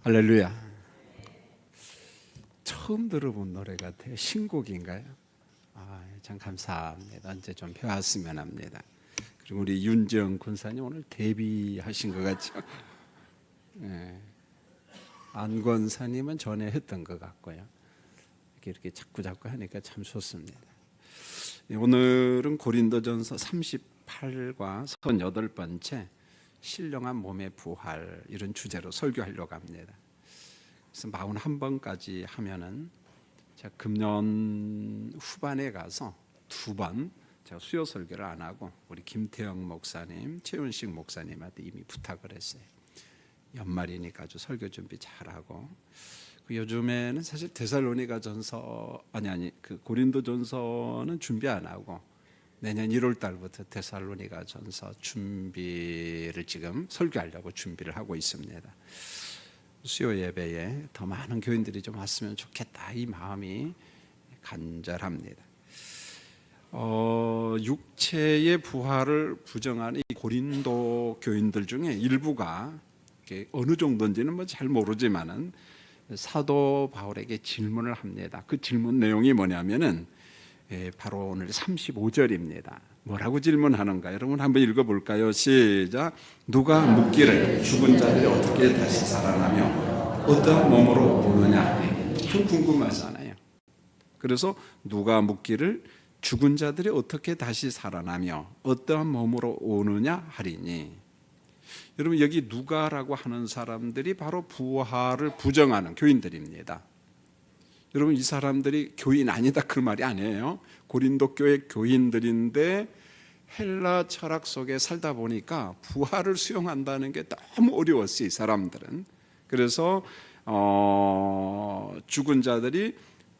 할렐루야. 처음 들어본 노래 같아요. 신곡인가요? 참 감사합니다. 언제 좀 배웠으면 합니다. 그리고 우리 윤정 군사님 오늘 데뷔하신 것 같죠? 네. 안 권사님은 전에 했던 것 같고요. 이렇게 자꾸 하니까 참 좋습니다. 오늘은 고린도전서 38과 38번째 신령한 몸의 부활, 이런 주제로 설교하려고 합니다. 그래서 41번까지 하면은 제가 금년 후반에 가서 2번 제가 수요 설교를 안 하고 우리 김태영 목사님, 최윤식 목사님한테 이미 부탁을 했어요. 연말이니까 아주 설교 준비 잘하고. 요즘에는 사실 데살로니가전서 그 고린도전서는 준비 안 하고 내년 1월 달부터 데살로니가전서 준비를 지금 설교하려고 준비를 하고 있습니다. 수요 예배에 더 많은 교인들이 좀 왔으면 좋겠다, 이 마음이 간절합니다. 육체의 부활을 부정하는 이 고린도 교인들 중에 일부가 어느 정도인지는 잘 모르지만은 사도 바울에게 질문을 합니다. 그 질문 내용이 뭐냐면은 바로 오늘 35절입니다. 뭐라고 질문하는가? 여러분 한번 읽어볼까요? 시작. 누가 묻기를 죽은 자들이 어떻게 다시 살아나며 어떠한 몸으로 오느냐? 참 궁금하잖아요. 그래서 누가 묻기를 죽은 자들이 어떻게 다시 살아나며 어떠한 몸으로 오느냐 하리니. 여러분 여기 누가라고 하는 사람들이 바로 부활을 부정하는 교인들입니다. 여러분 이 사람들이 교인 아니다 그 말이 아니에요. 고린도 교회 교인들인데 헬라 철학 속에 살다 보니까 부활을 수용한다는 게 너무 어려웠어요, 이 사람들은. 그래서 죽은 자들이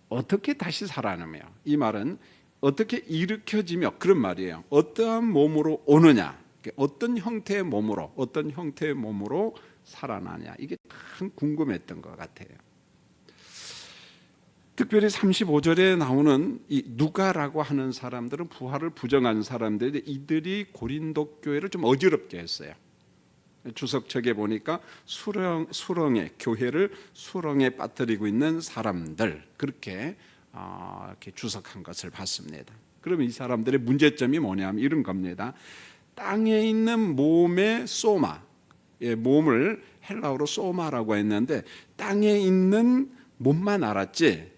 어떻게 다시 살아나며, 이 말은 어떻게 일으켜지며, 그런 말이에요. 어떠한 몸으로 오느냐, 어떤 형태의 몸으로 살아나냐, 이게 참 궁금했던 것 같아요. 특별히 35절에 나오는 이 누가라고 하는 사람들은 부활을 부정한 사람들이, 이들이 고린도 교회를 좀 어지럽게 했어요. 주석책에 보니까 교회를 수렁에 빠뜨리고 있는 사람들, 그렇게 이렇게 주석한 것을 봤습니다. 그러면 이 사람들의 문제점이 뭐냐면 이런 겁니다. 땅에 있는 몸의 소마, 몸을 헬라어로 소마라고 했는데 땅에 있는 몸만 알았지,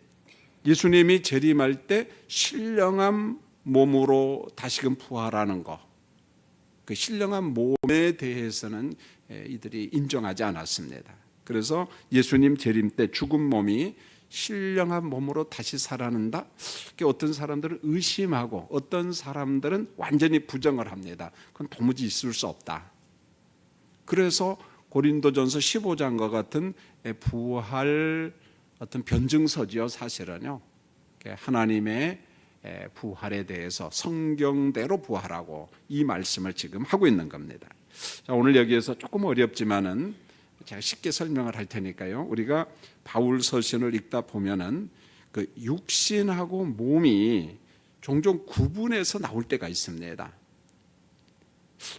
예수님이 재림할 때 신령한 몸으로 다시금 부활하는 것, 그 신령한 몸에 대해서는 이들이 인정하지 않았습니다. 그래서 예수님 재림 때 죽은 몸이 신령한 몸으로 다시 살아난다? 어떤 사람들은 의심하고 어떤 사람들은 완전히 부정을 합니다. 그건 도무지 있을 수 없다. 그래서 고린도전서 15장과 같은 부활 어떤 변증서지요. 사실은요, 하나님의 부활에 대해서 성경대로 부활하고, 이 말씀을 지금 하고 있는 겁니다. 자, 오늘 여기에서 조금 어렵지만은 제가 쉽게 설명을 할 테니까요. 우리가 바울 서신을 읽다 보면은 그 육신하고 몸이 종종 구분해서 나올 때가 있습니다.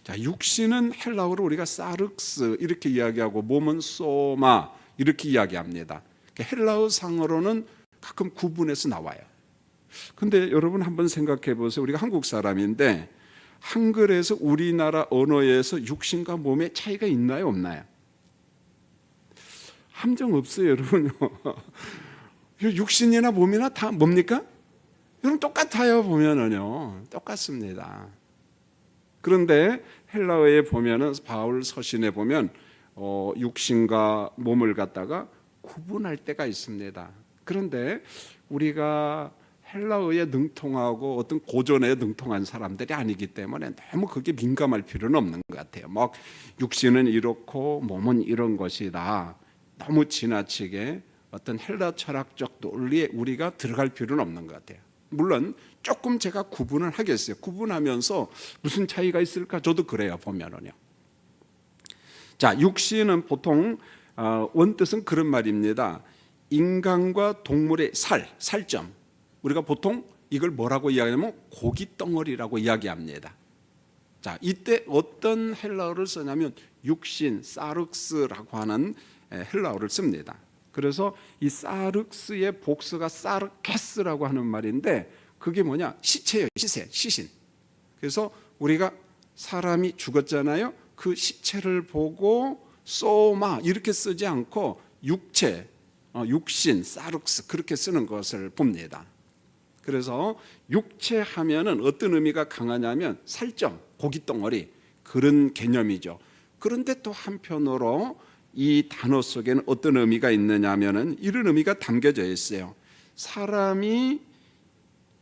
자, 육신은 헬라어로 우리가 사륵스 이렇게 이야기하고 몸은 소마 이렇게 이야기합니다. 헬라어 상어로는 가끔 구분해서 나와요. 근데 여러분 한번 생각해 보세요. 우리가 한국 사람인데 한글에서 우리나라 언어에서 육신과 몸의 차이가 있나요, 없나요? 함정 없어요, 여러분. 육신이나 몸이나 다 뭡니까? 여러분 똑같아요, 보면은요. 똑같습니다. 그런데 헬라어에 보면은, 바울 서신에 보면 육신과 몸을 갖다가 구분할 때가 있습니다. 그런데 우리가 헬라어에 능통하고 어떤 고전에 능통한 사람들이 아니기 때문에 너무 그게 민감할 필요는 없는 것 같아요. 막 육신은 이렇고 몸은 이런 것이다, 너무 지나치게 어떤 헬라 철학적 논리에 우리가 들어갈 필요는 없는 것 같아요. 물론 조금 제가 구분을 하겠어요. 구분하면서 무슨 차이가 있을까? 저도 그래요, 보면은요. 자, 육신은 보통 원뜻은 그런 말입니다. 인간과 동물의 살점. 우리가 보통 이걸 뭐라고 이야기하냐면 고깃덩어리라고 이야기합니다. 자, 이때 어떤 헬라어를 쓰냐면 육신, 사륵스라고 하는 헬라어를 씁니다. 그래서 이 사륵스의 복수가 사르케스라고 하는 말인데 그게 뭐냐? 시체예요. 시신. 그래서 우리가 사람이 죽었잖아요. 그 시체를 보고 소마 이렇게 쓰지 않고 육체, 육신, 사륵스 그렇게 쓰는 것을 봅니다. 그래서 육체 하면은 어떤 의미가 강하냐면 살점, 고깃덩어리 그런 개념이죠. 그런데 또 한편으로 이 단어 속에는 어떤 의미가 있느냐 하면은 이런 의미가 담겨져 있어요. 사람이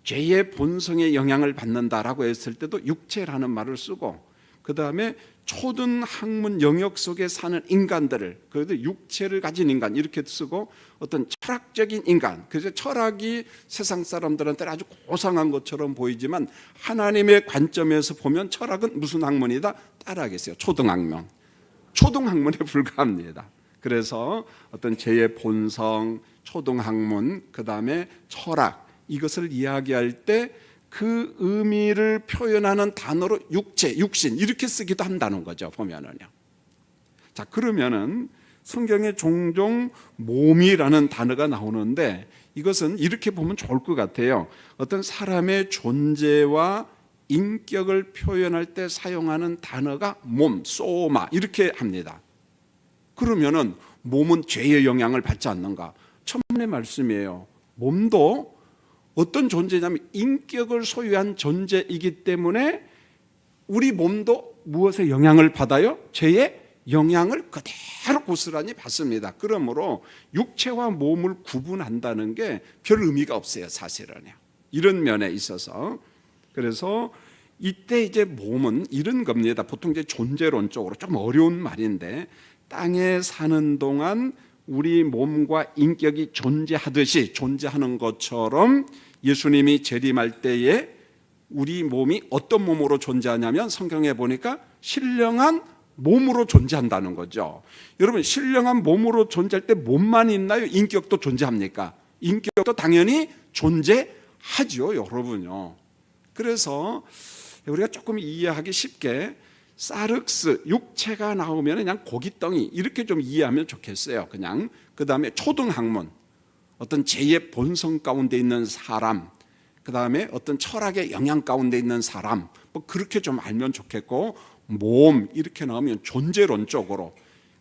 죄의 본성에 영향을 받는다라고 했을 때도 육체라는 말을 쓰고, 그 다음에 초등학문 영역 속에 사는 인간들을, 그래도 육체를 가진 인간 이렇게 쓰고, 어떤 철학적인 인간, 그래서 철학이 세상 사람들한테는 아주 고상한 것처럼 보이지만 하나님의 관점에서 보면 철학은 무슨 학문이다? 따라하겠어요. 초등학문에 불과합니다. 그래서 어떤 죄의 본성, 초등학문, 그 다음에 철학, 이것을 이야기할 때 그 의미를 표현하는 단어로 육체, 육신 이렇게 쓰기도 한다는 거죠. 보면은요. 자, 그러면은 성경에 종종 몸이라는 단어가 나오는데 이것은 이렇게 보면 좋을 것 같아요. 어떤 사람의 존재와 인격을 표현할 때 사용하는 단어가 몸, 소마 이렇게 합니다. 그러면은 몸은 죄의 영향을 받지 않는가? 천만의 말씀이에요. 몸도 어떤 존재냐면 인격을 소유한 존재이기 때문에 우리 몸도 무엇의 영향을 받아요? 죄의 영향을 그대로 고스란히 받습니다. 그러므로 육체와 몸을 구분한다는 게 별 의미가 없어요, 사실은요. 이런 면에 있어서. 그래서 이때 이제 몸은 이런 겁니다. 보통 이제 존재론적으로 좀 어려운 말인데, 땅에 사는 동안 우리 몸과 인격이 존재하듯이 존재하는 것처럼 예수님이 재림할 때에 우리 몸이 어떤 몸으로 존재하냐면 성경에 보니까 신령한 몸으로 존재한다는 거죠. 여러분, 신령한 몸으로 존재할 때 몸만 있나요? 인격도 존재합니까? 인격도 당연히 존재하죠, 여러분요. 그래서 우리가 조금 이해하기 쉽게 사륵스, 육체가 나오면 그냥 고깃덩이 이렇게 좀 이해하면 좋겠어요. 그냥 그 다음에 초등학문, 어떤 죄의 본성 가운데 있는 사람, 그 다음에 어떤 철학의 영향 가운데 있는 사람, 뭐 그렇게 좀 알면 좋겠고, 몸 이렇게 나오면 존재론적으로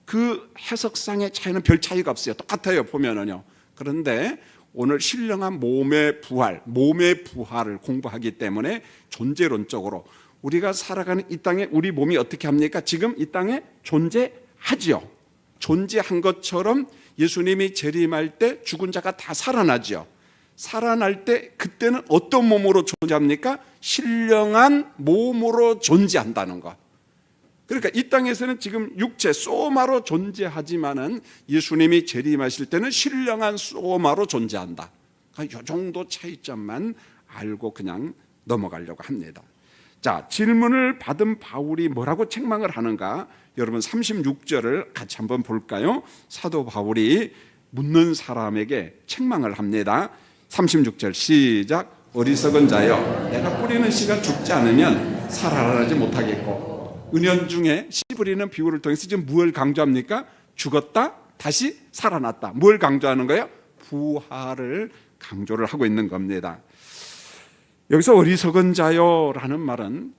그 해석상의 차이는 별 차이가 없어요. 똑같아요, 보면은요. 그런데 오늘 신령한 몸의 부활을 공부하기 때문에 존재론적으로 우리가 살아가는 이 땅에 우리 몸이 어떻게 합니까? 지금 이 땅에 존재하지요. 존재한 것처럼 예수님이 재림할 때 죽은 자가 다 살아나죠. 살아날 때 그때는 어떤 몸으로 존재합니까? 신령한 몸으로 존재한다는 것. 그러니까 이 땅에서는 지금 육체 소마로 존재하지만은 예수님이 재림하실 때는 신령한 소마로 존재한다. 그러니까 이 정도 차이점만 알고 그냥 넘어가려고 합니다. 자, 질문을 받은 바울이 뭐라고 책망을 하는가? 여러분 36절을 같이 한번 볼까요? 사도 바울이 묻는 사람에게 책망을 합니다. 36절 시작. 어리석은 자여, 내가 뿌리는 씨가 죽지 않으면 살아나지 못하겠고. 은연중에 씨 뿌리는 비유를 통해서 지금 무엇을 강조합니까? 죽었다 다시 살아났다. 뭘 강조하는 거예요? 부활을 강조를 하고 있는 겁니다. 여기서 어리석은 자요라는 말은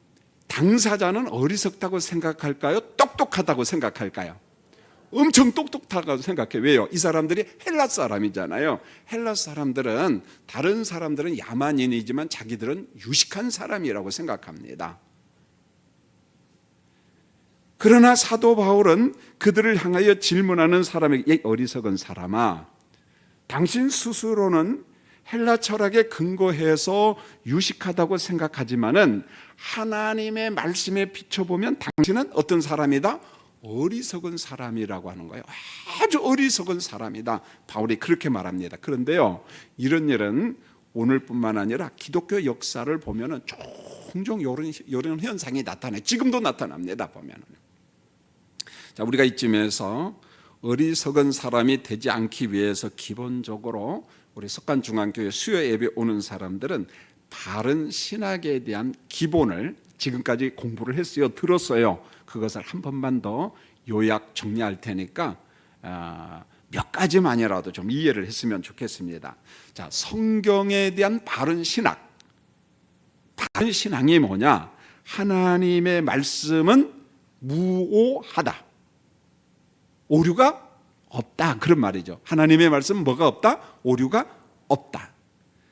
당사자는 어리석다고 생각할까요? 똑똑하다고 생각할까요? 엄청 똑똑하다고 생각해요. 왜요? 이 사람들이 헬라 사람이잖아요. 헬라 사람들은 다른 사람들은 야만인이지만 자기들은 유식한 사람이라고 생각합니다. 그러나 사도 바울은 그들을 향하여 질문하는 사람에게, 어리석은 사람아, 당신 스스로는 헬라 철학에 근거해서 유식하다고 생각하지만은 하나님의 말씀에 비춰보면 당신은 어떤 사람이다? 어리석은 사람이라고 하는 거예요. 아주 어리석은 사람이다. 바울이 그렇게 말합니다. 그런데요, 이런 일은 오늘뿐만 아니라 기독교 역사를 보면은 종종 이런 현상이 나타나요. 지금도 나타납니다. 보면은. 자, 우리가 이쯤에서 어리석은 사람이 되지 않기 위해서 기본적으로 우리 석관중앙교회 수요 예배 오는 사람들은 바른 신학에 대한 기본을 지금까지 공부를 했어요. 들었어요. 그것을 한 번만 더 요약 정리할 테니까 몇 가지만이라도 좀 이해를 했으면 좋겠습니다. 자, 성경에 대한 바른 신학. 바른 신앙이 뭐냐? 하나님의 말씀은 무오하다. 오류가 없다. 그런 말이죠. 하나님의 말씀은 뭐가 없다? 오류가 없다.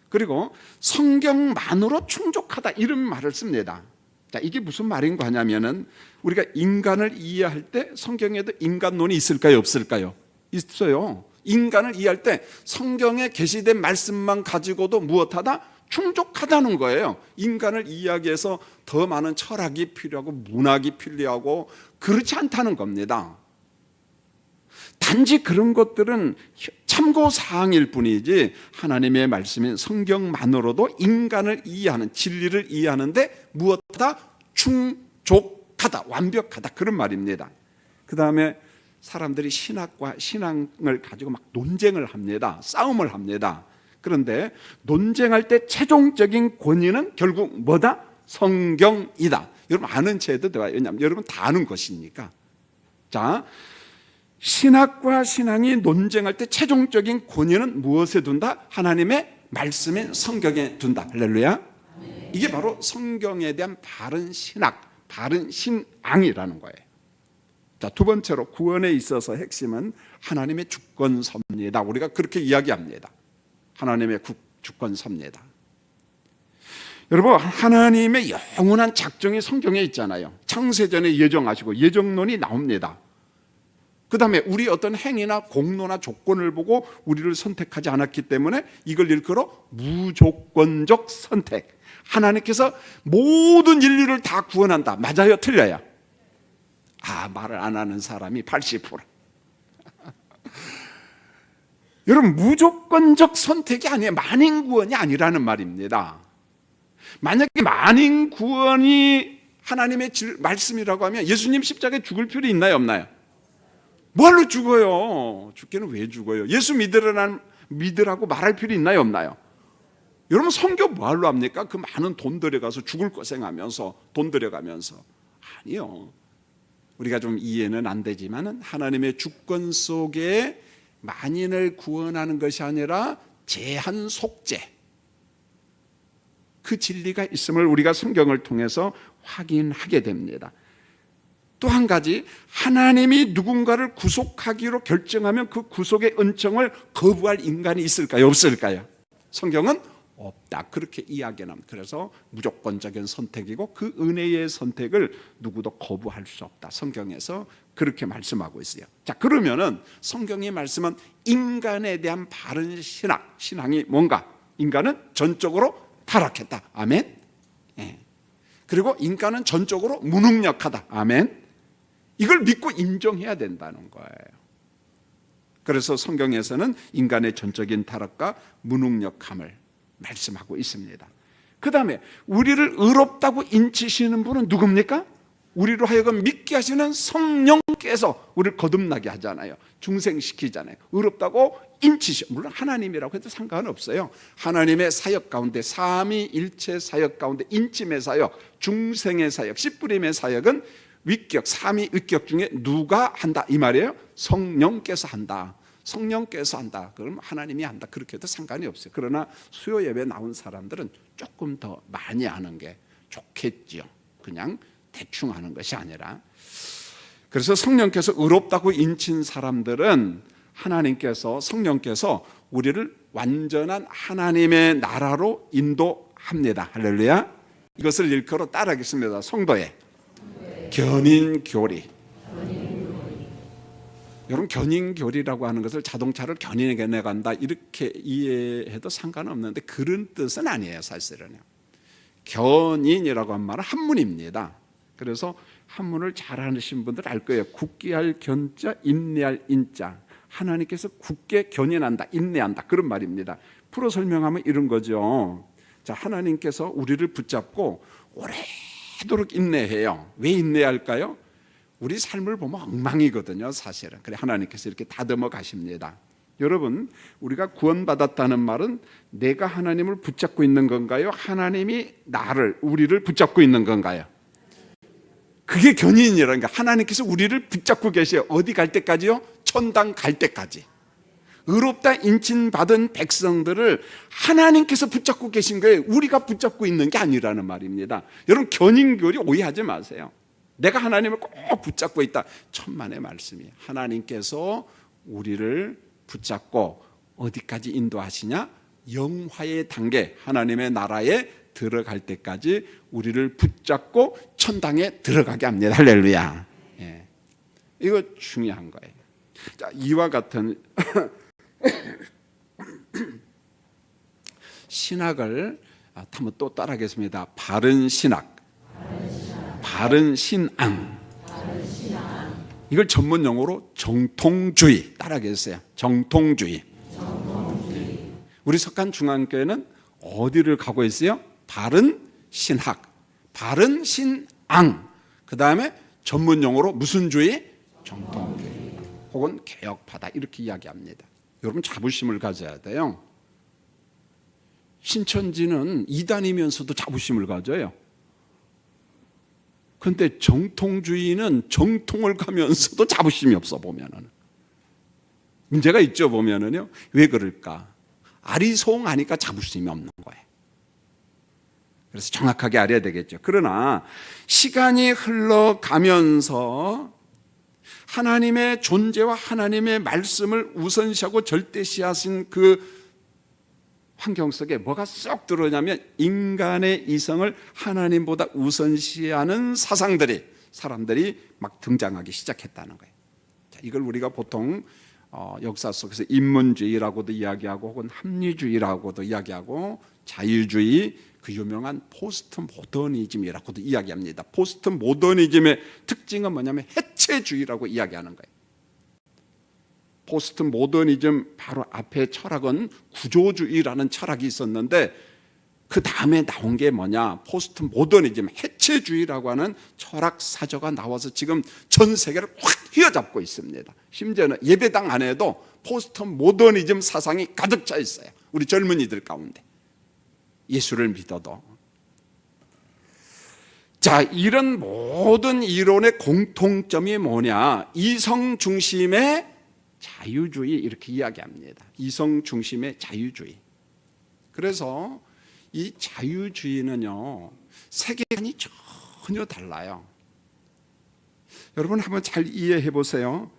그리고 성경만으로 충족하다. 이런 말을 씁니다. 자, 이게 무슨 말인 거냐면은 우리가 인간을 이해할 때 성경에도 인간론이 있을까요? 없을까요? 있어요. 인간을 이해할 때 성경에 게시된 말씀만 가지고도 무엇하다? 충족하다는 거예요. 인간을 이해하기 위해서 더 많은 철학이 필요하고 문학이 필요하고 그렇지 않다는 겁니다. 단지 그런 것들은 참고사항일 뿐이지 하나님의 말씀인 성경만으로도 인간을 이해하는, 진리를 이해하는데 무엇보다 충족하다, 완벽하다, 그런 말입니다. 그 다음에 사람들이 신학과 신앙을 가지고 막 논쟁을 합니다. 싸움을 합니다. 그런데 논쟁할 때 최종적인 권위는 결국 뭐다? 성경이다. 여러분 아는 채도 돼요. 왜냐하면 여러분 다 아는 것이니까. 자, 신학과 신앙이 논쟁할 때 최종적인 권위는 무엇에 둔다? 하나님의 말씀인 성경에 둔다. 할렐루야. 이게 바로 성경에 대한 바른 신학, 바른 신앙이라는 거예요. 자, 두 번째로 구원에 있어서 핵심은 하나님의 주권섭리다. 우리가 그렇게 이야기합니다. 하나님의 주권섭리다. 여러분, 하나님의 영원한 작정이 성경에 있잖아요. 창세전에 예정하시고 예정론이 나옵니다. 그 다음에 우리 어떤 행위나 공로나 조건을 보고 우리를 선택하지 않았기 때문에 이걸 일컬어 무조건적 선택. 하나님께서 모든 인류를 다 구원한다. 맞아요? 틀려요? 말을 안 하는 사람이 80%. 여러분, 무조건적 선택이 아니에요. 만인 구원이 아니라는 말입니다. 만약에 만인 구원이 하나님의 말씀이라고 하면 예수님 십자가에 죽을 필요 있나요? 없나요? 뭐하러 죽어요? 죽기는 왜 죽어요? 예수 믿으라고 말할 필요 있나요? 없나요? 여러분, 성경 뭐하러 합니까? 그 많은 돈 들여가서 죽을 고생하면서 돈 들여가면서. 아니요. 우리가 좀 이해는 안 되지만 하나님의 주권 속에 만인을 구원하는 것이 아니라 제한 속죄, 그 진리가 있음을 우리가 성경을 통해서 확인하게 됩니다. 또 한 가지, 하나님이 누군가를 구속하기로 결정하면 그 구속의 은총을 거부할 인간이 있을까요? 없을까요? 성경은 없다. 그렇게 이야기합니다. 그래서 무조건적인 선택이고 그 은혜의 선택을 누구도 거부할 수 없다. 성경에서 그렇게 말씀하고 있어요. 자, 그러면은 성경이 말씀은 인간에 대한 바른 신앙이 뭔가? 인간은 전적으로 타락했다. 아멘. 예. 그리고 인간은 전적으로 무능력하다. 아멘. 이걸 믿고 인정해야 된다는 거예요. 그래서 성경에서는 인간의 전적인 타락과 무능력함을 말씀하고 있습니다. 그 다음에 우리를 의롭다고 인치시는 분은 누굽니까? 우리로 하여금 믿게 하시는 성령께서 우리를 거듭나게 하잖아요. 중생시키잖아요. 의롭다고 인치시, 물론 하나님이라고 해도 상관없어요. 하나님의 사역 가운데, 삼위일체 사역 가운데 인침의 사역, 중생의 사역, 씨뿌림의 사역은 위격, 삼위위격 중에 누가 한다 이 말이에요? 성령께서 한다. 성령께서 한다. 그럼 하나님이 한다. 그렇게 해도 상관이 없어요. 그러나 수요 예배 나온 사람들은 조금 더 많이 하는 게 좋겠지요. 그냥 대충 하는 것이 아니라. 그래서 성령께서 의롭다고 인친 사람들은 하나님께서, 성령께서 우리를 완전한 하나님의 나라로 인도합니다. 할렐루야. 이것을 일컬어 따라하겠습니다. 성도의 견인교리. 여러분, 견인교리라고 하는 것을 자동차를 견인해 나간다 이렇게 이해해도 상관없는데 그런 뜻은 아니에요. 사실은요. 견인이라고 한 말은 한문입니다. 그래서 한문을 잘 아시는 분들 알 거예요. 굳게 할 견자, 인내할 인자. 하나님께서 굳게 견인한다, 인내한다, 그런 말입니다. 풀어 설명하면 이런 거죠. 자, 하나님께서 우리를 붙잡고 오래도록 인내해요. 왜 인내할까요? 우리 삶을 보면 엉망이거든요, 사실은. 그래 하나님께서 이렇게 다듬어 가십니다. 여러분, 우리가 구원받았다는 말은 내가 하나님을 붙잡고 있는 건가요? 하나님이 우리를 붙잡고 있는 건가요? 그게 견인이라는 게 하나님께서 우리를 붙잡고 계세요. 어디 갈 때까지요? 천당 갈 때까지. 의롭다 인칭받은 백성들을 하나님께서 붙잡고 계신 거예요. 우리가 붙잡고 있는 게 아니라는 말입니다. 여러분, 견인교리 오해하지 마세요. 내가 하나님을 꼭 붙잡고 있다. 천만의 말씀이에요. 하나님께서 우리를 붙잡고 어디까지 인도하시냐? 영화의 단계, 하나님의 나라에 들어갈 때까지 우리를 붙잡고 천당에 들어가게 합니다. 할렐루야. 예. 이거 중요한 거예요. 자, 이와 같은 신학을 한번 또 따라하겠습니다. 바른 신학, 바른 신앙. 이걸 전문 용어로 정통주의 따라하겠어요. 정통주의. 우리 석간중앙교회는 어디를 가고 있어요? 바른 신학, 바른 신앙. 그 다음에 전문 용어로 무슨 주의? 정통주의 혹은 개혁파다, 이렇게 이야기합니다. 여러분, 자부심을 가져야 돼요. 신천지는 이단이면서도 자부심을 가져요. 그런데 정통주의는 정통을 가면서도 자부심이 없어. 보면은 문제가 있죠. 보면은요, 왜 그럴까? 아리송하니까 자부심이 없는 거예요. 그래서 정확하게 알아야 되겠죠. 그러나 시간이 흘러가면서 하나님의 존재와 하나님의 말씀을 우선시하고 절대시하신 그 환경 속에 뭐가 쏙 들어오냐면 인간의 이성을 하나님보다 우선시하는 사람들이 막 등장하기 시작했다는 거예요. 자, 이걸 우리가 보통 역사 속에서 인문주의라고도 이야기하고 혹은 합리주의라고도 이야기하고 자유주의, 그 유명한 포스트 모더니즘이라고도 이야기합니다. 포스트 모더니즘의 특징은 뭐냐면 해체주의라고 이야기하는 거예요. 포스트 모더니즘 바로 앞에 철학은 구조주의라는 철학이 있었는데 그 다음에 나온 게 뭐냐? 포스트 모더니즘, 해체주의라고 하는 철학 사조가 나와서 지금 전 세계를 확 휘어잡고 있습니다. 심지어는 예배당 안에도 포스트 모더니즘 사상이 가득 차 있어요. 우리 젊은이들 가운데. 예수를 믿어도. 자, 이런 모든 이론의 공통점이 뭐냐? 이성 중심의 자유주의, 이렇게 이야기합니다. 이성 중심의 자유주의. 그래서 이 자유주의는요, 세계관이 전혀 달라요. 여러분 한번 잘 이해해 보세요.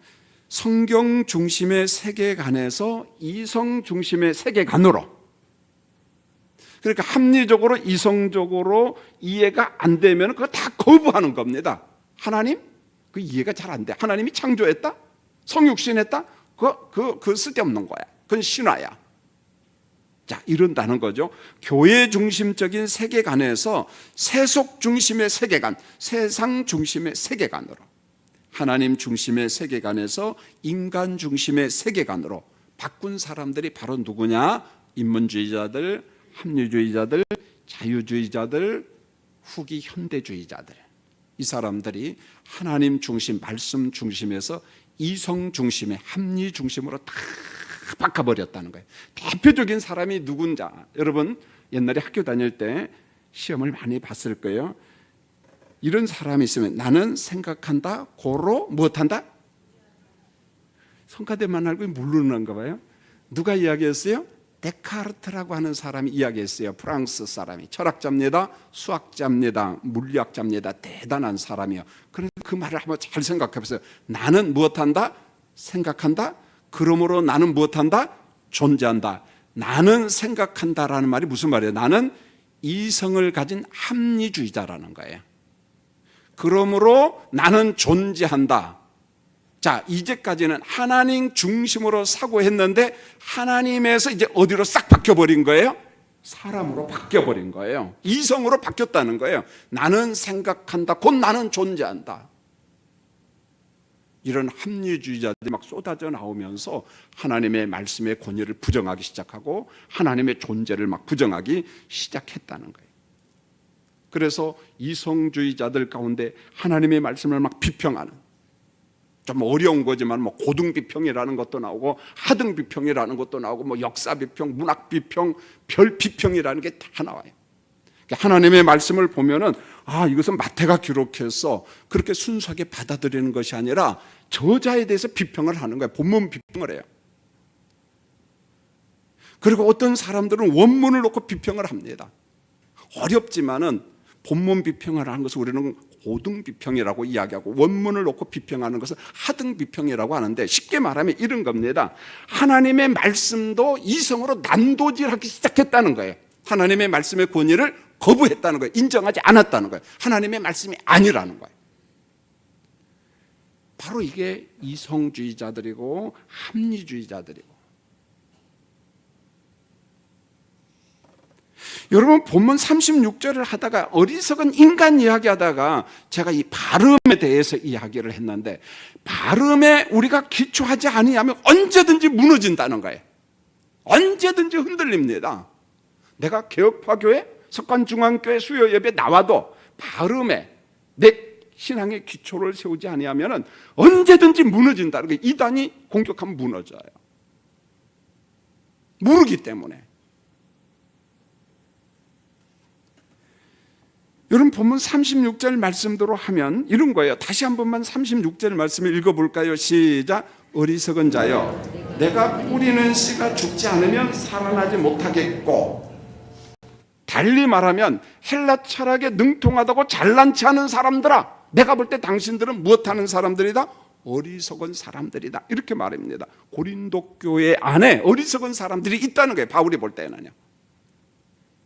성경 중심의 세계관에서 이성 중심의 세계관으로, 그러니까 합리적으로 이성적으로 이해가 안 되면 그거 다 거부하는 겁니다. 하나님? 그 이해가 잘 안 돼. 하나님이 창조했다? 성육신했다? 그거 쓸데없는 거야. 그건 신화야. 자, 이런다는 거죠. 교회 중심적인 세계관에서 세속 중심의 세계관, 세상 중심의 세계관으로, 하나님 중심의 세계관에서 인간 중심의 세계관으로 바꾼 사람들이 바로 누구냐? 인문주의자들, 합리주의자들, 자유주의자들, 후기 현대주의자들. 이 사람들이 하나님 중심, 말씀 중심에서 이성 중심의 합리 중심으로 다 바꿔버렸다는 거예요. 대표적인 사람이 누군지, 여러분 옛날에 학교 다닐 때 시험을 많이 봤을 거예요. 이런 사람이 있으면 나는 생각한다, 고로 무엇한다? 성가대만 알고 모르는가 봐요. 누가 이야기했어요? 데카르트라고 하는 사람이 이야기했어요. 프랑스 사람이, 철학자입니다, 수학자입니다, 물리학자입니다. 대단한 사람이요. 그런데 그 말을 한번 잘 생각해 보세요. 나는 무엇한다? 생각한다. 그러므로 나는 무엇한다? 존재한다. 나는 생각한다라는 말이 무슨 말이에요? 나는 이성을 가진 합리주의자라는 거예요. 그러므로 나는 존재한다. 자, 이제까지는 하나님 중심으로 사고했는데 하나님에서 이제 어디로 싹 바뀌어버린 거예요? 사람으로 바뀌어버린 거예요. 이성으로 바뀌었다는 거예요. 나는 생각한다, 곧 나는 존재한다. 이런 합리주의자들이 막 쏟아져 나오면서 하나님의 말씀의 권위를 부정하기 시작하고 하나님의 존재를 막 부정하기 시작했다는 거예요. 그래서 이성주의자들 가운데 하나님의 말씀을 막 비평하는, 좀 어려운 거지만 뭐 고등 비평이라는 것도 나오고 하등 비평이라는 것도 나오고 뭐 역사 비평, 문학 비평, 별 비평이라는 게 다 나와요. 하나님의 말씀을 보면은 이것은 마태가 기록해서 그렇게 순수하게 받아들이는 것이 아니라 저자에 대해서 비평을 하는 거예요. 본문 비평을 해요. 그리고 어떤 사람들은 원문을 놓고 비평을 합니다. 어렵지만은 본문 비평을 하는 것을 우리는 고등 비평이라고 이야기하고, 원문을 놓고 비평하는 것을 하등 비평이라고 하는데, 쉽게 말하면 이런 겁니다. 하나님의 말씀도 이성으로 난도질하기 시작했다는 거예요. 하나님의 말씀의 권위를 거부했다는 거예요. 인정하지 않았다는 거예요. 하나님의 말씀이 아니라는 거예요. 바로 이게 이성주의자들이고 합리주의자들이고. 여러분, 본문 36절을 하다가 어리석은 인간 이야기하다가 제가 이 발음에 대해서 이야기를 했는데, 발음에 우리가 기초하지 아니하면 언제든지 무너진다는 거예요. 언제든지 흔들립니다. 내가 개혁파교회, 석관중앙교회 수요 예배 나와도 발음에 내 신앙의 기초를 세우지 아니하면 언제든지 무너진다는 거예요. 이단이 공격하면 무너져요. 모르기 때문에. 여러분, 본문 36절 말씀대로 하면 이런 거예요. 다시 한 번만 36절 말씀을 읽어볼까요? 시작. 어리석은 자여, 내가 뿌리는 씨가 죽지 않으면 살아나지 못하겠고. 달리 말하면 헬라 철학에 능통하다고 잘난치 않은 사람들아, 내가 볼 때 당신들은 무엇하는 사람들이다? 어리석은 사람들이다. 이렇게 말합니다. 고린도 교회 안에 어리석은 사람들이 있다는 거예요. 바울이 볼 때는요.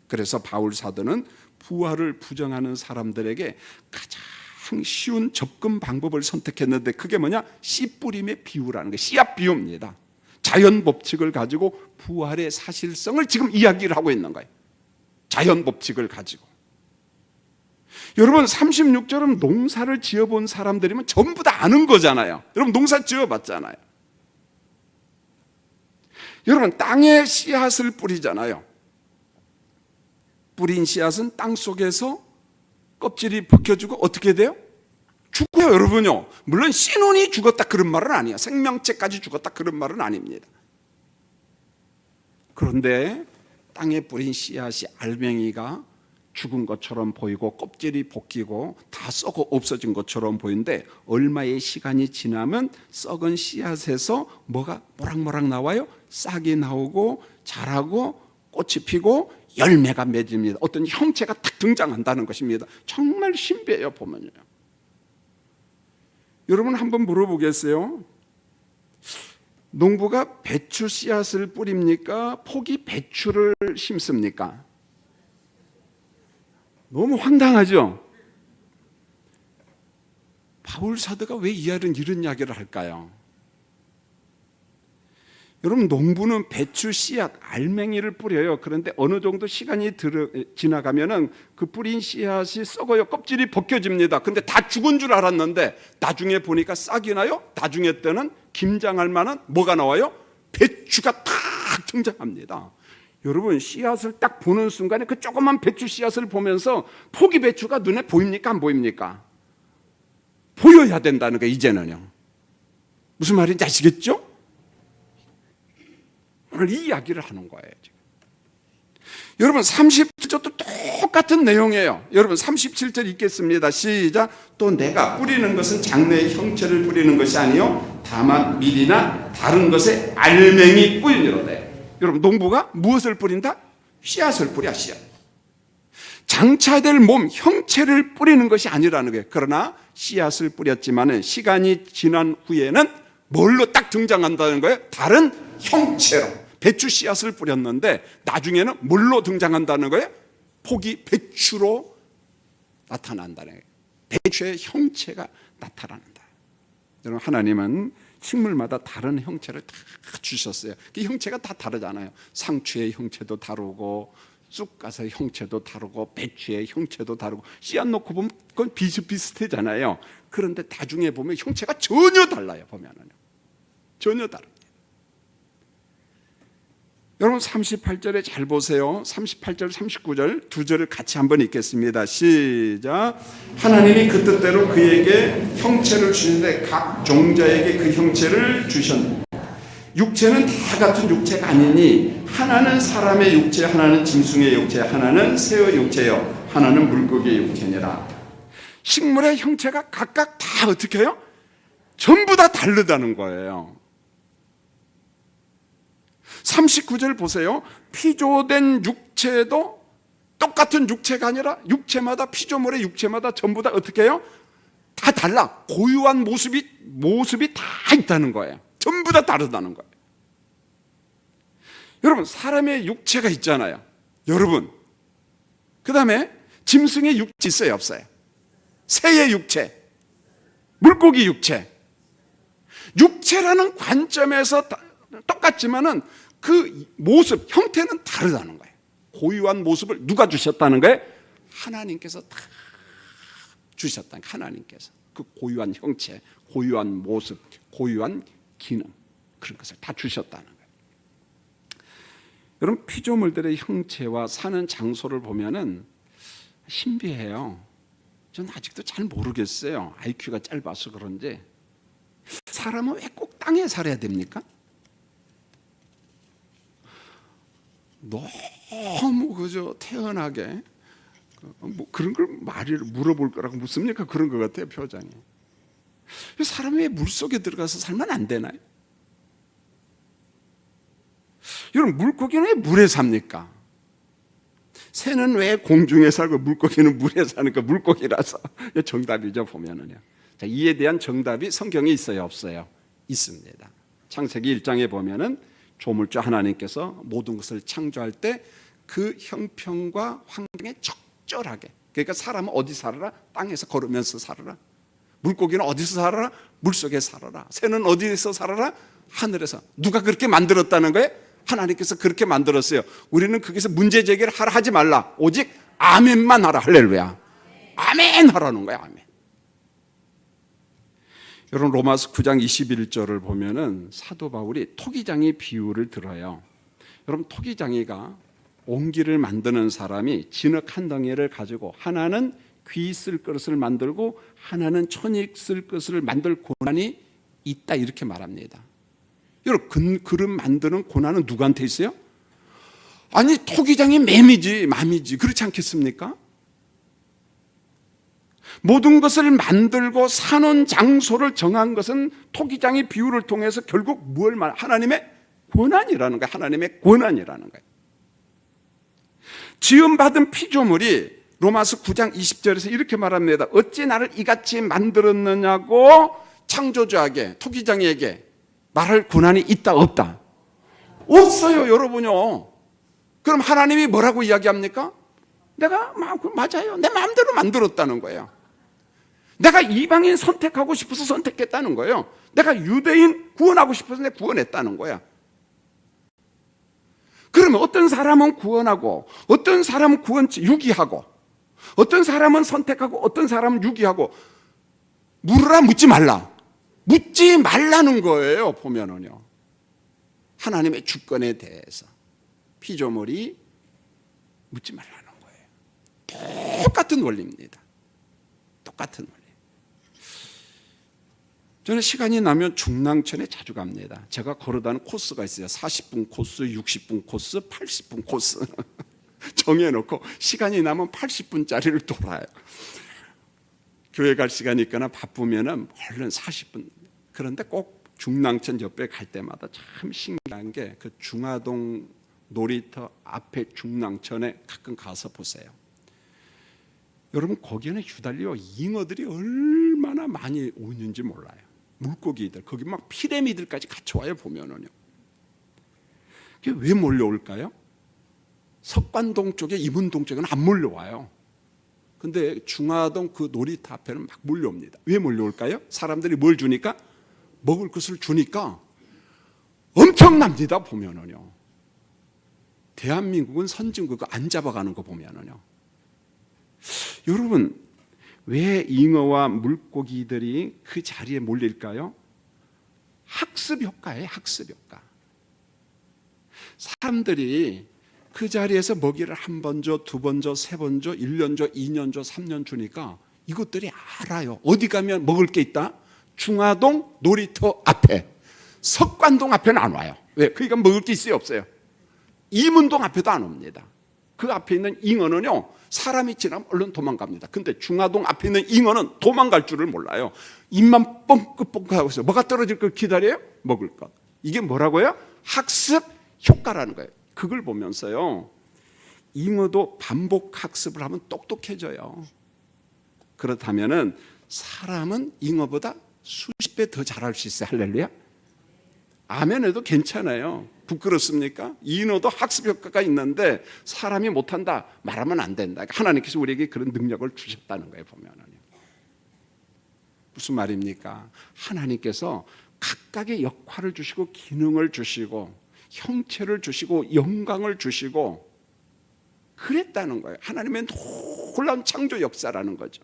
그래서 바울 사도는 부활을 부정하는 사람들에게 가장 쉬운 접근 방법을 선택했는데, 그게 뭐냐? 씨 뿌림의 비유라는 거예요. 씨앗 비유입니다. 자연 법칙을 가지고 부활의 사실성을 지금 이야기를 하고 있는 거예요. 자연 법칙을 가지고. 여러분, 36절은 농사를 지어본 사람들이면 전부 다 아는 거잖아요. 여러분, 농사 지어봤잖아요. 여러분, 땅에 씨앗을 뿌리잖아요. 뿌린 씨앗은 땅 속에서 껍질이 벗겨지고 어떻게 돼요? 죽어요, 여러분요. 물론 씨눈이 죽었다 그런 말은 아니에요. 생명체까지 죽었다 그런 말은 아닙니다. 그런데 땅에 뿌린 씨앗이 알맹이가 죽은 것처럼 보이고 껍질이 벗기고 다 썩어 없어진 것처럼 보이는데, 얼마의 시간이 지나면 썩은 씨앗에서 뭐가 모락모락 나와요? 싹이 나오고 자라고 꽃이 피고 열매가 맺습니다. 어떤 형체가 딱 등장한다는 것입니다. 정말 신비해요, 보면요. 여러분, 한번 물어보겠어요? 농부가 배추 씨앗을 뿌립니까? 포기 배추를 심습니까? 너무 황당하죠? 바울 사도가 왜 이런 이야기를 할까요? 여러분, 농부는 배추 씨앗, 알맹이를 뿌려요. 그런데 어느 정도 시간이 지나가면은 그 뿌린 씨앗이 썩어요. 껍질이 벗겨집니다. 근데 다 죽은 줄 알았는데 나중에 보니까 싹이 나요. 나중에 때는 김장할 만한 뭐가 나와요? 배추가 탁 등장합니다. 여러분, 씨앗을 딱 보는 순간에 그 조그만 배추 씨앗을 보면서 포기 배추가 눈에 보입니까? 안 보입니까? 보여야 된다는 거예요, 이제는요. 무슨 말인지 아시겠죠? 오늘 이 이야기를 하는 거예요, 지금. 여러분, 37절도 똑같은 내용이에요. 여러분, 37절 읽겠습니다. 시작. 또 내가 뿌리는 것은 장래의 형체를 뿌리는 것이 아니요 다만 밀이나 다른 것에 알맹이 뿌리니로다. 여러분, 농부가 무엇을 뿌린다? 씨앗을 뿌려, 씨앗. 장차될 몸, 형체를 뿌리는 것이 아니라는 거예요. 그러나 씨앗을 뿌렸지만 시간이 지난 후에는 뭘로 딱 등장한다는 거예요? 다른 형체로. 배추 씨앗을 뿌렸는데 나중에는 뭘로 등장한다는 거예요? 포기 배추로 나타난다는 거예요. 배추의 형체가 나타난다. 여러분, 하나님은 식물마다 다른 형체를 다 주셨어요. 그 형체가 다 다르잖아요. 상추의 형체도 다르고 쑥갓의 형체도 다르고 배추의 형체도 다르고, 씨앗 놓고 보면 그건 비슷비슷하잖아요. 그런데 나중에 보면 형체가 전혀 달라요. 보면은요, 전혀 다릅니다. 여러분, 38절에 잘 보세요. 38절, 39절 두 절을 같이 한번 읽겠습니다. 시작. 하나님이 그 뜻대로 그에게 형체를 주시는데 각 종자에게 그 형체를 주셨느니라. 육체는 다 같은 육체가 아니니 하나는 사람의 육체, 하나는 짐승의 육체, 하나는 새의 육체요, 하나는 물고기의 육체니라. 식물의 형체가 각각 다 어떻게 해요? 전부 다 다르다는 거예요. 39절 보세요. 피조된 육체도 똑같은 육체가 아니라 육체마다, 피조물의 육체마다 전부 다 어떻게 해요? 다 달라. 고유한 모습이 다 있다는 거예요. 전부 다 다르다는 거예요. 여러분, 사람의 육체가 있잖아요. 여러분, 그 다음에 짐승의 육체 있어요, 없어요? 새의 육체, 물고기 육체. 육체라는 관점에서 똑같지만은 그 모습, 형태는 다르다는 거예요. 고유한 모습을 누가 주셨다는 거예요? 하나님께서 다 주셨다는 거예요. 하나님께서 그 고유한 형체, 고유한 모습, 고유한 기능, 그런 것을 다 주셨다는 거예요. 여러분, 피조물들의 형체와 사는 장소를 보면은 신비해요. 저는 아직도 잘 모르겠어요. IQ가 짧아서 그런지. 사람은 왜 꼭 땅에 살아야 됩니까? 너무 그저 태연하게 뭐 그런 걸 물어볼 거라고 묻습니까? 그런 것 같아요, 표정이. 사람이 왜 물속에 들어가서 살면 안 되나요? 여러분, 물고기는 왜 물에 삽니까? 새는 왜 공중에 살고 물고기는 물에 사니까 물고기라서. 정답이죠, 보면은요. 자, 이에 대한 정답이 성경에 있어요, 없어요? 있습니다. 창세기 1장에 보면은 조물주 하나님께서 모든 것을 창조할 때 그 형편과 환경에 적절하게, 그러니까 사람은 어디 살아라? 땅에서 걸으면서 살아라. 물고기는 어디서 살아라? 물속에 살아라. 새는 어디서 살아라? 하늘에서. 누가 그렇게 만들었다는 거예요? 하나님께서 그렇게 만들었어요. 우리는 거기서 문제 제기를 하지 말라. 오직 아멘만 하라. 할렐루야. 아멘 하라는 거야. 아멘. 여러분, 로마서 9장 21절을 보면은 사도 바울이 토기장이 비유를 들어요. 여러분, 토기장이가 옹기를 만드는 사람이 진흙 한 덩이를 가지고 하나는 귀 쓸 것을 만들고 하나는 천익 쓸 것을 만들 고난이 있다, 이렇게 말합니다. 여러분, 그릇 만드는 고난은 누구한테 있어요? 아니, 토기장이 맘이지. 그렇지 않겠습니까? 모든 것을 만들고 사는 장소를 정한 것은 토기장의 비유를 통해서 결국 하나님의 권한이라는 거예요. 하나님의 권한이라는 거예요. 지음받은 피조물이 로마서 9장 20절에서 이렇게 말합니다. 어찌 나를 이같이 만들었느냐고 창조주에게, 토기장에게 말할 권한이 있다, 없다? 없어요, 여러분요. 그럼 하나님이 뭐라고 이야기합니까? 내가 맞아요. 내 마음대로 만들었다는 거예요. 내가 이방인 선택하고 싶어서 선택했다는 거예요. 내가 유대인 구원하고 싶어서 내가 구원했다는 거야. 그러면 어떤 사람은 구원하고, 어떤 사람은 유기하고, 어떤 사람은 선택하고, 어떤 사람은 유기하고, 물으라, 묻지 말라. 묻지 말라는 거예요, 보면은요. 하나님의 주권에 대해서 피조물이 묻지 말라는 거예요. 똑같은 원리입니다. 똑같은 원리. 저는 시간이 나면 중랑천에 자주 갑니다. 제가 걸어다니는 코스가 있어요. 40분 코스, 60분 코스, 80분 코스 정해놓고 시간이 나면 80분짜리를 돌아요. 교회 갈 시간이 있거나 바쁘면은 얼른 40분. 그런데 꼭 중랑천 옆에 갈 때마다 참 신기한 게 그 중화동 놀이터 앞에 중랑천에 가끔 가서 보세요. 여러분, 거기는 휘달려 잉어들이 얼마나 많이 오는지 몰라요. 물고기들, 거기 막 피라미드까지 같이 와요, 보면은요. 그게 왜 몰려올까요? 석관동 쪽에, 이문동 쪽에는 안 몰려와요. 근데 중화동 그 놀이터 앞에는 막 몰려옵니다. 왜 몰려올까요? 사람들이 뭘 주니까? 먹을 것을 주니까 엄청납니다, 보면은요. 대한민국은 선진국 안 잡아가는 거 보면은요. 여러분, 왜 잉어와 물고기들이 그 자리에 몰릴까요? 학습 효과예요, 학습 효과. 사람들이 그 자리에서 먹이를 한 번 줘, 두 번 줘, 세 번 줘, 1년 줘, 2년 줘, 3년 주니까 이것들이 알아요. 어디 가면 먹을 게 있다? 중화동 놀이터 앞에. 석관동 앞에는 안 와요. 왜? 그러니까 먹을 게 있어요, 없어요? 이문동 앞에도 안 옵니다. 그 앞에 있는 잉어는요, 사람이 지나면 얼른 도망갑니다. 근데 중화동 앞에 있는 잉어는 도망갈 줄을 몰라요. 입만 뻥긋뻥긋하고 있어요. 뭐가 떨어질 걸 기다려요? 먹을 것. 이게 뭐라고요? 학습 효과라는 거예요. 그걸 보면서요, 잉어도 반복 학습을 하면 똑똑해져요. 그렇다면은 사람은 잉어보다 수십 배 더 잘할 수 있어요. 할렐루야. 아멘 해도 괜찮아요. 부끄럽습니까? 잉어도 학습 효과가 있는데 사람이 못한다, 말하면 안 된다. 하나님께서 우리에게 그런 능력을 주셨다는 거예요. 보면은요, 무슨 말입니까? 하나님께서 각각의 역할을 주시고 기능을 주시고 형체를 주시고 영광을 주시고 그랬다는 거예요. 하나님의 놀라운 창조 역사라는 거죠.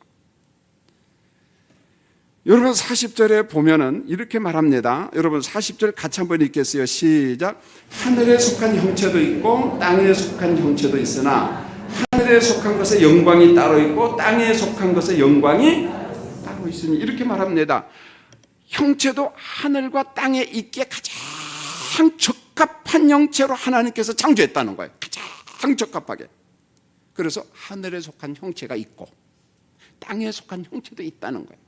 여러분 40절에 보면은 이렇게 말합니다. 여러분 40절 같이 한번 읽겠어요. 시작. 하늘에 속한 형체도 있고 땅에 속한 형체도 있으나 하늘에 속한 것의 영광이 따로 있고 땅에 속한 것의 영광이 따로 있으니, 이렇게 말합니다. 형체도 하늘과 땅에 있기에 가장 적합한 형체로 하나님께서 창조했다는 거예요. 가장 적합하게. 그래서 하늘에 속한 형체가 있고 땅에 속한 형체도 있다는 거예요.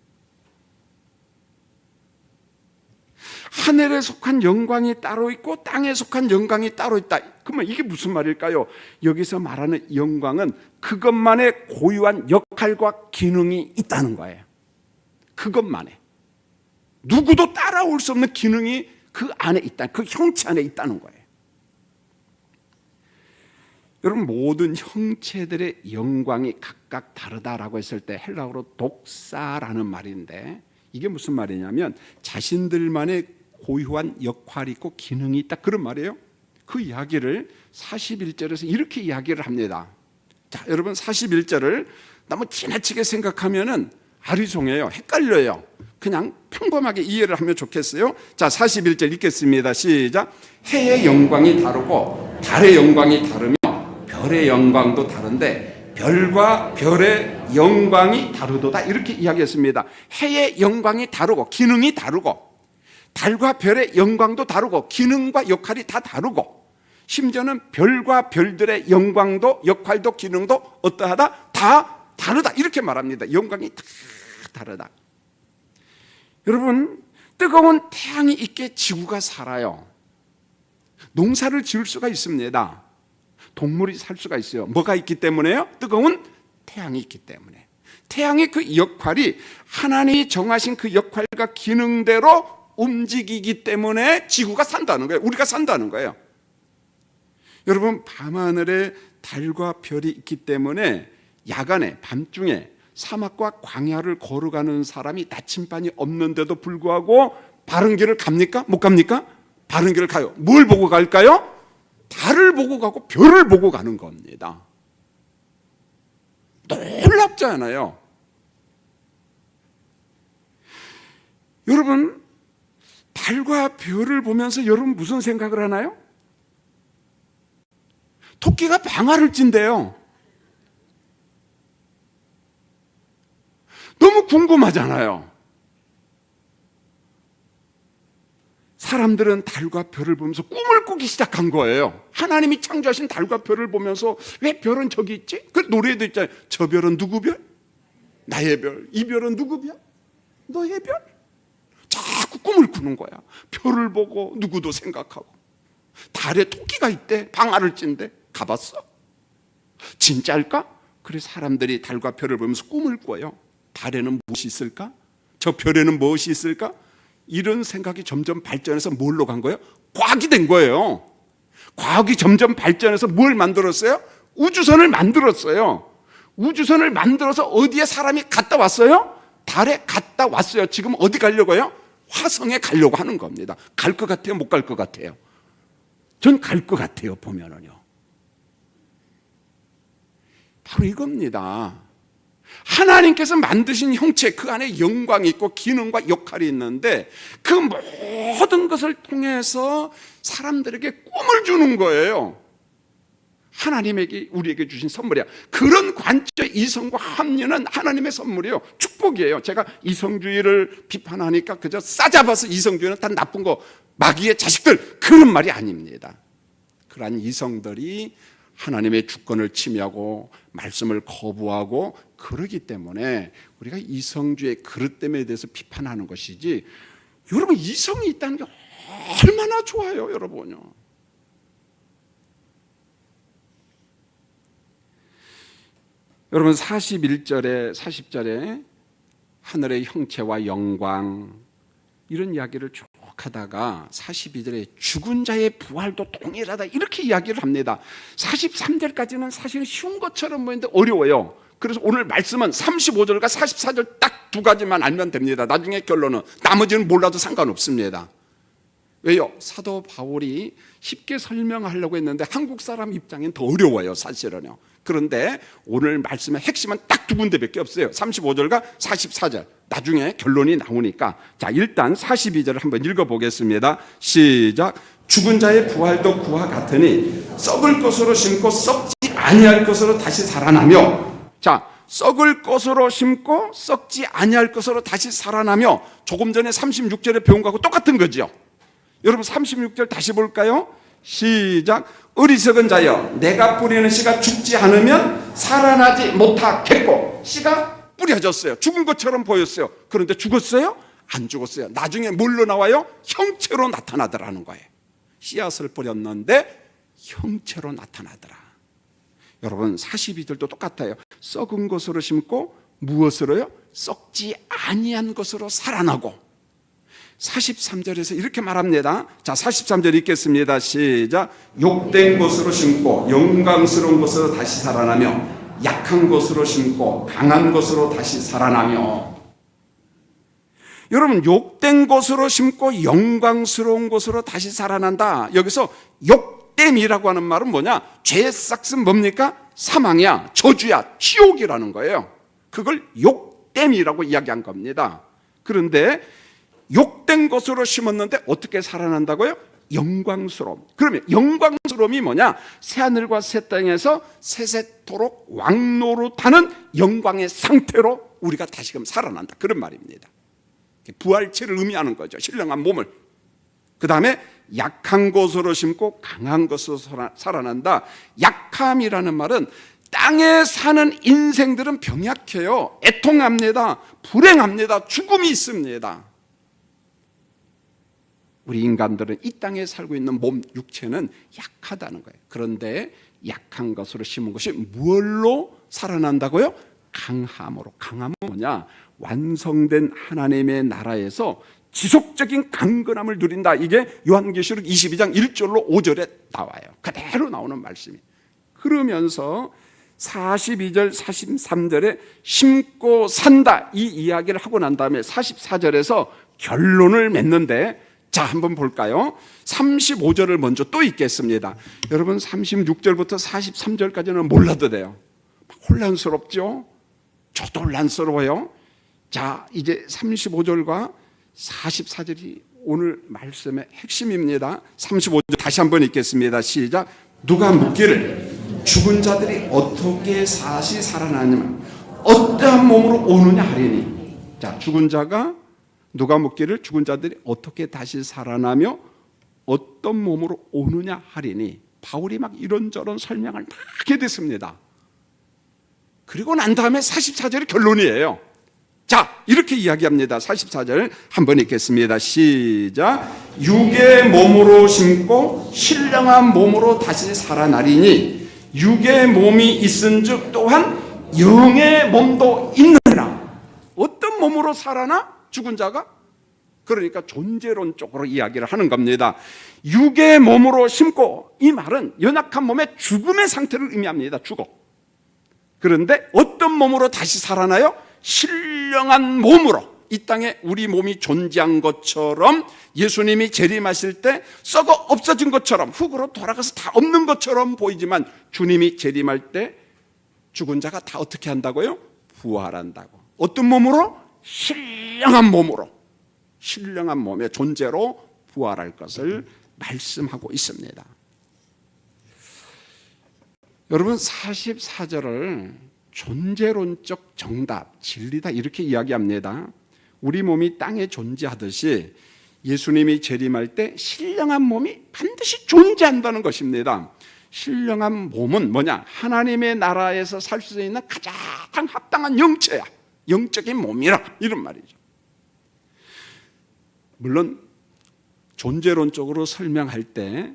하늘에 속한 영광이 따로 있고 땅에 속한 영광이 따로 있다. 그러면 이게 무슨 말일까요? 여기서 말하는 영광은 그것만의 고유한 역할과 기능이 있다는 거예요. 그것만의, 누구도 따라올 수 없는 기능이 그 안에 있다, 그 형체 안에 있다는 거예요. 여러분, 모든 형체들의 영광이 각각 다르다라고 했을 때 헬라어로 독사라는 말인데, 이게 무슨 말이냐면 자신들만의 고유한 역할이 있고 기능이 있다, 그런 말이에요. 그 이야기를 41절에서 이렇게 이야기를 합니다. 자, 여러분 41절을 너무 지나치게 생각하면은 아리송해요. 헷갈려요. 그냥 평범하게 이해를 하면 좋겠어요. 자, 41절 읽겠습니다. 시작. 해의 영광이 다르고 달의 영광이 다르며 별의 영광도 다른데 별과 별의 영광이 다르도다, 이렇게 이야기했습니다. 해의 영광이 다르고 기능이 다르고 달과 별의 영광도 다르고 기능과 역할이 다 다르고, 심지어는 별과 별들의 영광도 역할도 기능도 어떠하다? 다 다르다, 이렇게 말합니다. 영광이 다 다르다. 여러분, 뜨거운 태양이 있게 지구가 살아요. 농사를 지을 수가 있습니다. 동물이 살 수가 있어요. 뭐가 있기 때문에요? 뜨거운 태양이 있기 때문에. 태양의 그 역할이 하나님이 정하신 그 역할과 기능대로 움직이기 때문에 지구가 산다는 거예요. 우리가 산다는 거예요. 여러분, 밤하늘에 달과 별이 있기 때문에 야간에, 밤중에 사막과 광야를 걸어가는 사람이 나침반이 없는데도 불구하고 바른 길을 갑니까? 못 갑니까? 바른 길을 가요. 뭘 보고 갈까요? 달을 보고 가고 별을 보고 가는 겁니다. 놀랍지 않아요? 여러분, 달과 별을 보면서 여러분 무슨 생각을 하나요? 토끼가 방아를 찐대요. 너무 궁금하잖아요. 사람들은 달과 별을 보면서 꿈을 꾸기 시작한 거예요. 하나님이 창조하신 달과 별을 보면서 왜 별은 저기 있지? 그 노래도 있잖아요. 저 별은 누구 별? 나의 별. 이 별은 누구 별? 너의 별? 자꾸 꿈을 꾸는 거야. 별을 보고 누구도 생각하고. 달에 토끼가 있대. 방아를 찐대. 가봤어? 진짜일까? 그래서 사람들이 달과 별을 보면서 꿈을 꿔요. 달에는 무엇이 있을까? 저 별에는 무엇이 있을까? 이런 생각이 점점 발전해서 뭘로 간 거예요? 과학이 된 거예요. 과학이 점점 발전해서 뭘 만들었어요? 우주선을 만들었어요. 우주선을 만들어서 어디에 사람이 갔다 왔어요? 달에 갔다 왔어요. 지금 어디 가려고요? 화성에 가려고 하는 겁니다. 갈 것 같아요? 못 갈 것 같아요? 전 갈 것 같아요, 보면은요. 바로 이겁니다. 하나님께서 만드신 형체, 그 안에 영광이 있고 기능과 역할이 있는데 그 모든 것을 통해서 사람들에게 꿈을 주는 거예요. 하나님에게, 우리에게 주신 선물이야. 그런 관점의 이성과 합리는 하나님의 선물이에요. 축복이에요. 제가 이성주의를 비판하니까 그저 싸잡아서 이성주의는 다 나쁜 거, 마귀의 자식들, 그런 말이 아닙니다. 그러한 이성들이 하나님의 주권을 침해하고 말씀을 거부하고 그러기 때문에 우리가 이성주의 그릇됨에 대해서 비판하는 것이지, 여러분 이성이 있다는 게 얼마나 좋아요, 여러분요. 여러분 41절에 40절에 하늘의 형체와 영광 이런 이야기를 쭉 하다가 42절에 죽은 자의 부활도 동일하다 이렇게 이야기를 합니다. 43절까지는 사실 쉬운 것처럼 보이는데 어려워요. 그래서 오늘 말씀은 35절과 44절 딱 두 가지만 알면 됩니다. 나중에 결론은 나머지는 몰라도 상관없습니다. 왜요? 사도 바울이 쉽게 설명하려고 했는데 한국 사람 입장엔 더 어려워요, 사실은요. 그런데 오늘 말씀의 핵심은 딱 두 군데밖에 없어요. 35절과 44절. 나중에 결론이 나오니까. 자, 일단 42절을 한번 읽어보겠습니다. 시작. 죽은 자의 부활도 그와 같으니 썩을 것으로 심고 썩지 아니할 것으로 다시 살아나며. 자, 썩을 것으로 심고 썩지 아니할 것으로 다시 살아나며. 조금 전에 36절에 배운 거하고 똑같은 거죠. 여러분 36절 다시 볼까요? 시작. 어리석은 자여, 내가 뿌리는 씨가 죽지 않으면 살아나지 못하겠고. 씨가 뿌려졌어요. 죽은 것처럼 보였어요. 그런데 죽었어요? 안 죽었어요. 나중에 뭘로 나와요? 형체로 나타나더라는 거예요. 씨앗을 뿌렸는데 형체로 나타나더라. 여러분 42절도 똑같아요. 썩은 것으로 심고 무엇으로요? 썩지 아니한 것으로 살아나고. 43절에서 이렇게 말합니다. 자, 43절 읽겠습니다. 시작. 욕된 것으로 심고 영광스러운 것으로 다시 살아나며 약한 것으로 심고 강한 것으로 다시 살아나며. 여러분 욕된 것으로 심고 영광스러운 것으로 다시 살아난다. 여기서 욕됨이라고 하는 말은 뭐냐? 죄의 싹은 뭡니까? 사망이야, 저주야, 지옥이라는 거예요. 그걸 욕됨이라고 이야기한 겁니다. 그런데 욕된 것으로 심었는데 어떻게 살아난다고요? 영광스러움. 그러면 영광스러움이 뭐냐? 새하늘과 새 땅에서 세세토록 왕노릇하는 영광의 상태로 우리가 다시금 살아난다, 그런 말입니다. 부활체를 의미하는 거죠. 신령한 몸을. 그 다음에 약한 것으로 심고 강한 것으로 살아난다. 약함이라는 말은 땅에 사는 인생들은 병약해요. 애통합니다. 불행합니다. 죽음이 있습니다. 우리 인간들은 이 땅에 살고 있는 몸, 육체는 약하다는 거예요. 그런데 약한 것으로 심은 것이 무엇로 살아난다고요? 강함으로. 강함은 뭐냐? 완성된 하나님의 나라에서 지속적인 강건함을 누린다. 이게 요한계시록 22장 1절로 5절에 나와요. 그대로 나오는 말씀이. 그러면서 42절, 43절에 심고 산다 이 이야기를 하고 난 다음에 44절에서 결론을 맺는데, 자, 한번 볼까요? 35절을 먼저 또 읽겠습니다. 여러분 36절부터 43절까지는 몰라도 돼요. 혼란스럽죠? 저도 혼란스러워요. 자, 이제 35절과 44절이 오늘 말씀의 핵심입니다. 35절 다시 한번 읽겠습니다. 시작. 누가 묻기를 죽은 자들이 어떻게 다시 살아나냐면 어떠한 몸으로 오느냐 하리니. 자, 죽은 자가 누가 묻기를 죽은 자들이 어떻게 다시 살아나며 어떤 몸으로 오느냐 하리니. 바울이 막 이런저런 설명을 막 하게 됐습니다. 그리고 난 다음에 44절이 결론이에요. 자, 이렇게 이야기합니다. 44절 한번 읽겠습니다. 시작. 육의 몸으로 심고 신령한 몸으로 다시 살아나리니 육의 몸이 있은즉 또한 영의 몸도 있느니라. 어떤 몸으로 살아나? 죽은 자가? 그러니까 존재론적으로 이야기를 하는 겁니다. 육의 몸으로 심고, 이 말은 연약한 몸의 죽음의 상태를 의미합니다. 죽어. 그런데 어떤 몸으로 다시 살아나요? 신령한 몸으로. 이 땅에 우리 몸이 존재한 것처럼, 예수님이 재림하실 때 썩어 없어진 것처럼, 흙으로 돌아가서 다 없는 것처럼 보이지만 주님이 재림할 때 죽은 자가 다 어떻게 한다고요? 부활한다고. 어떤 몸으로? 신령한 몸으로, 신령한 몸의 존재로 부활할 것을 말씀하고 있습니다. 여러분 44절을 존재론적 정답, 진리다 이렇게 이야기합니다. 우리 몸이 땅에 존재하듯이 예수님이 재림할 때 신령한 몸이 반드시 존재한다는 것입니다. 신령한 몸은 뭐냐? 하나님의 나라에서 살 수 있는 가장 합당한 영체야. 영적인 몸이라 이런 말이죠. 물론 존재론적으로 설명할 때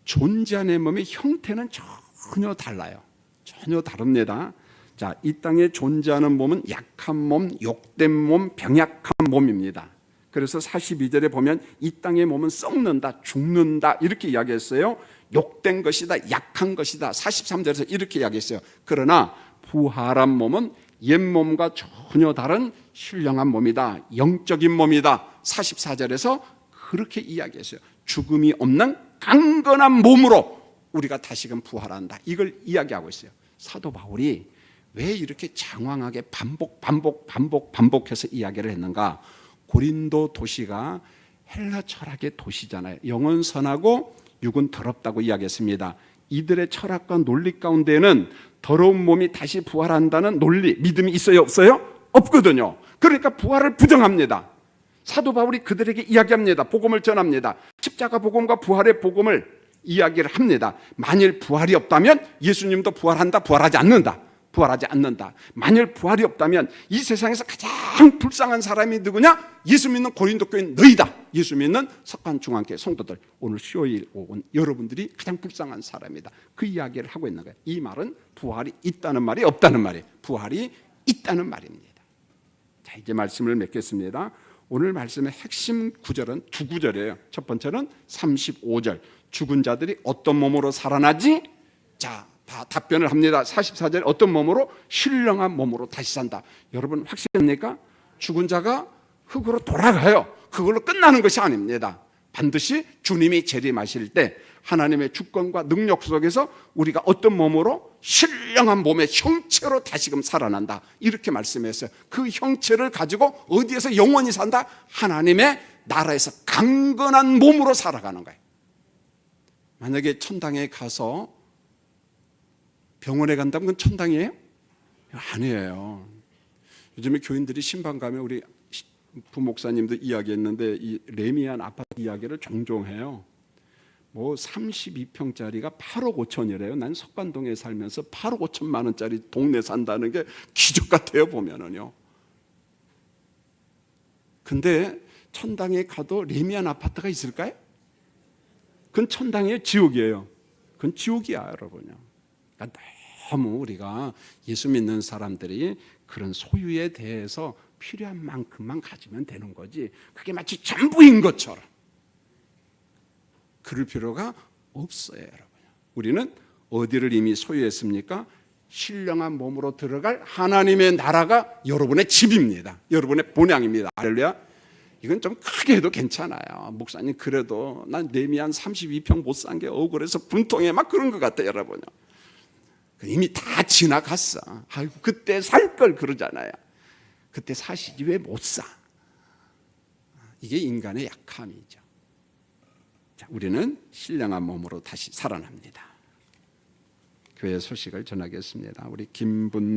존재하는 몸의 형태는 전혀 달라요. 전혀 다릅니다. 자, 이 땅에 존재하는 몸은 약한 몸, 욕된 몸, 병약한 몸입니다. 그래서 42절에 보면 이 땅의 몸은 썩는다, 죽는다 이렇게 이야기했어요. 욕된 것이다, 약한 것이다. 43절에서 이렇게 이야기했어요. 그러나 부활한 몸은 옛 몸과 전혀 다른 신령한 몸이다, 영적인 몸이다. 44절에서 그렇게 이야기했어요. 죽음이 없는 강건한 몸으로 우리가 다시금 부활한다. 이걸 이야기하고 있어요. 사도 바울이 왜 이렇게 장황하게 반복해서 이야기를 했는가? 고린도 도시가 헬라 철학의 도시잖아요. 영은 선하고 육은 더럽다고 이야기했습니다. 이들의 철학과 논리 가운데는 더러운 몸이 다시 부활한다는 논리, 믿음이 있어요? 없어요? 없거든요. 그러니까 부활을 부정합니다. 사도 바울이 그들에게 이야기합니다. 복음을 전합니다. 십자가 복음과 부활의 복음을 이야기를 합니다. 만일 부활이 없다면 예수님도 부활한다, 부활하지 않는다. 부활하지 않는다. 만일 부활이 없다면 이 세상에서 가장 불쌍한 사람이 누구냐? 예수 믿는 고린도 교인 너희다. 예수 믿는 석관중앙교회 성도들, 오늘 수요일 온 여러분들이 가장 불쌍한 사람이다. 그 이야기를 하고 있는 거예요. 이 말은 부활이 있다는 말이 없다는 말이에요. 부활이 있다는 말입니다. 자, 이제 말씀을 맺겠습니다. 오늘 말씀의 핵심 구절은 두 구절이에요. 첫 번째는 35절. 죽은 자들이 어떤 몸으로 살아나지? 자, 답변을 합니다. 44절에 어떤 몸으로? 신령한 몸으로 다시 산다. 여러분 확실합니까? 죽은 자가 흙으로 돌아가요. 그걸로 끝나는 것이 아닙니다. 반드시 주님이 재림하실 때 하나님의 주권과 능력 속에서 우리가 어떤 몸으로? 신령한 몸의 형체로 다시금 살아난다. 이렇게 말씀했어요. 그 형체를 가지고 어디에서 영원히 산다? 하나님의 나라에서 강건한 몸으로 살아가는 거예요. 만약에 천당에 가서 병원에 간다면 그건 천당이에요? 아니에요. 요즘에 교인들이 신방 가면 우리 부목사님도 이야기했는데 이 레미안 아파트 이야기를 종종 해요. 뭐 32평짜리가 8억 5천이래요. 난 석관동에 살면서 8억 5천만 원짜리 동네 산다는 게 기적 같아요, 보면은요. 근데 천당에 가도 레미안 아파트가 있을까요? 그건 천당이에요, 지옥이에요? 그건 지옥이야, 여러분요. 그러니까 너무 우리가 예수 믿는 사람들이 그런 소유에 대해서 필요한 만큼만 가지면 되는 거지, 그게 마치 전부인 것처럼 그럴 필요가 없어요, 여러분. 우리는 어디를 이미 소유했습니까? 신령한 몸으로 들어갈 하나님의 나라가 여러분의 집입니다. 여러분의 본향입니다. 할렐루야. 이건 좀 크게 해도 괜찮아요. 목사님, 그래도 난 레미안 32평 못 산 게 억울해서 분통해 막 그런 것 같아요, 여러분요. 이미 다 지나갔어. 아이고, 그때 살 걸 그러잖아요. 그때 사시지 왜 못 사? 이게 인간의 약함이죠. 자, 우리는 신령한 몸으로 다시 살아납니다. 교회 소식을 전하겠습니다. 우리 김분